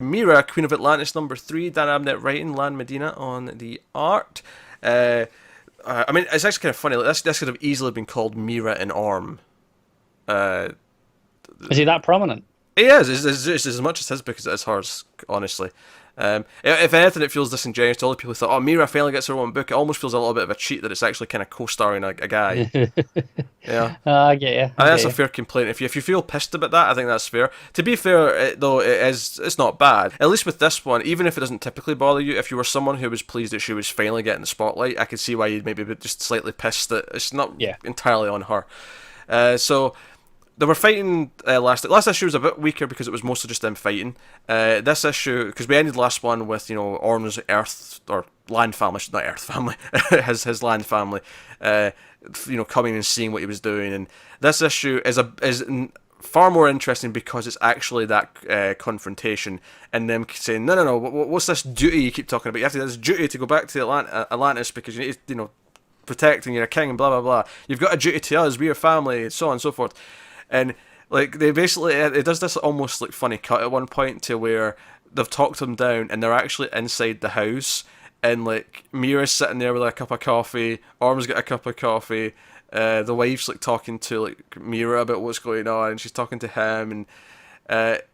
Mera, Queen of Atlantis #3, Dan Abnett writing, Lan Medina on the art. I mean, it's actually kind of funny. Like, this could have easily been called Mera in Orm. Uh, Is he that prominent? It is. It's as much as his book as it is hers, honestly. If anything, it feels disingenuous to all the people who thought, oh, Mera finally gets her own book. It almost feels a little bit of a cheat that it's actually kind of co-starring a guy. Yeah. I get you. I think that's a fair complaint. If you feel pissed about that, I think that's fair. To be fair, though, it's not bad. At least with this one, even if it doesn't typically bother you, if you were someone who was pleased that she was finally getting the spotlight, I could see why you'd maybe be just slightly pissed that it's not entirely on her. So they were fighting last issue was a bit weaker because it was mostly just them fighting. This issue, because we ended the last one with Orm's Earth or land family, not Earth family, his land family, coming and seeing what he was doing, and this issue is far more interesting because it's actually that confrontation and them saying no, what's this duty you keep talking about? You have to have this duty to go back to Atlantis because you need to protect and you're a king and blah blah blah. You've got a duty to us, we're family, so on and so forth. And like they basically, it does this almost like funny cut at one point to where they've talked them down and they're actually inside the house, and like Mira's sitting there with a cup of coffee, Orm's got a cup of coffee, the wife's like talking to like Mera about what's going on, and she's talking to him, and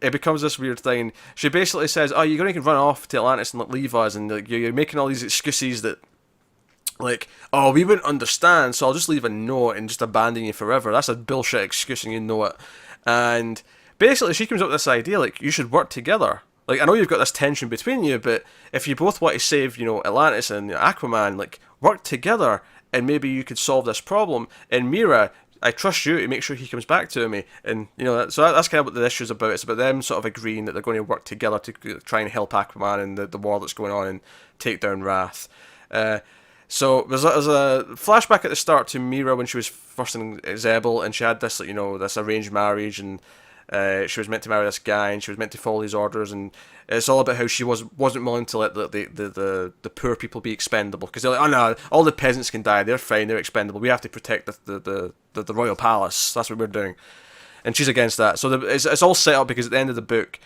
it becomes this weird thing. She basically says, "Oh, you're going to run off to Atlantis and like, leave us, and like you're making all these excuses that." Like, oh, we wouldn't understand, so I'll just leave a note and just abandon you forever. That's a bullshit excuse and you know it. And basically she comes up with this idea, like, you should work together. Like, I know you've got this tension between you, but if you both want to save, Atlantis and Aquaman, like, work together and maybe you could solve this problem. And Mera, I trust you to make sure he comes back to me. And, so that's kind of what the issue's about. It's about them sort of agreeing that they're going to work together to try and help Aquaman and the war that's going on and take down Wrath. So there's a flashback at the start to Mera when she was first in Zebel, and she had this, this arranged marriage, and she was meant to marry this guy, and she was meant to follow these orders, and it's all about how she wasn't willing to let the poor people be expendable, because they're like, oh no, all the peasants can die, they're fine, they're expendable, we have to protect the royal palace, that's what we're doing, and she's against that. So it's all set up because at the end of the book,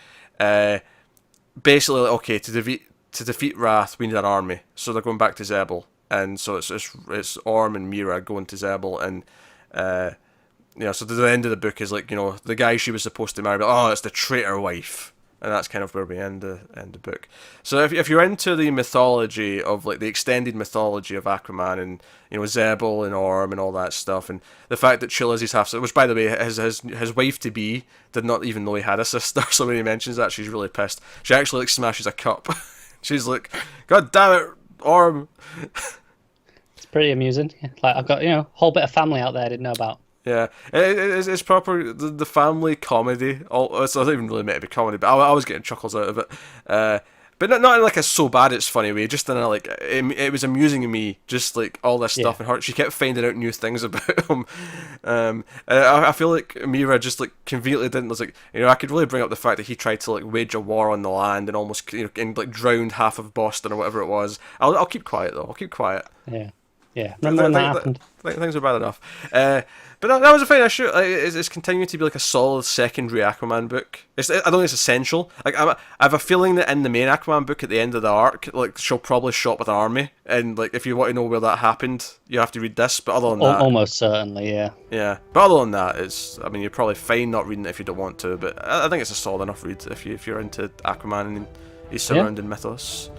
basically, okay, to defeat Wrath, we need an army, so they're going back to Zebel. And so it's Orm and Mera going to Zebel, and so the end of the book is like the guy she was supposed to marry, but oh, it's the traitor wife, and that's kind of where we end the book. So if you're into the mythology of like the extended mythology of Aquaman and Zebel and Orm and all that stuff, and the fact that Chill is his half sister, which by the way his wife to be did not even know he had a sister, so when he mentions that she's really pissed. She actually like smashes a cup. She's like, God damn it, Orm. It's pretty amusing. Like I've got a whole bit of family out there I didn't know about. Yeah, it's proper the family comedy. It's not even really meant to be comedy, but I was getting chuckles out of it. But not in like a so bad it's funny way. Just in a like it was amusing to me. Just like all this stuff and her. She kept finding out new things about him. I feel like Mera just like conveniently didn't. Was like I could really bring up the fact that he tried to like wage a war on the land and almost and like drowned half of Boston or whatever it was. I'll keep quiet though. I'll keep quiet. Yeah. Remember when that happened? Things were bad enough. But that was a fine issue. It's continuing to be like a solid secondary Aquaman book. I don't think it's essential. Like I have a feeling that in the main Aquaman book at the end of the arc, like she'll probably show up with an army, and like if you want to know where that happened, you have to read this. But other than that, almost certainly, yeah. Yeah, but other than that, you're probably fine not reading it if you don't want to. But I think it's a solid enough read if you're into Aquaman and his surrounding mythos.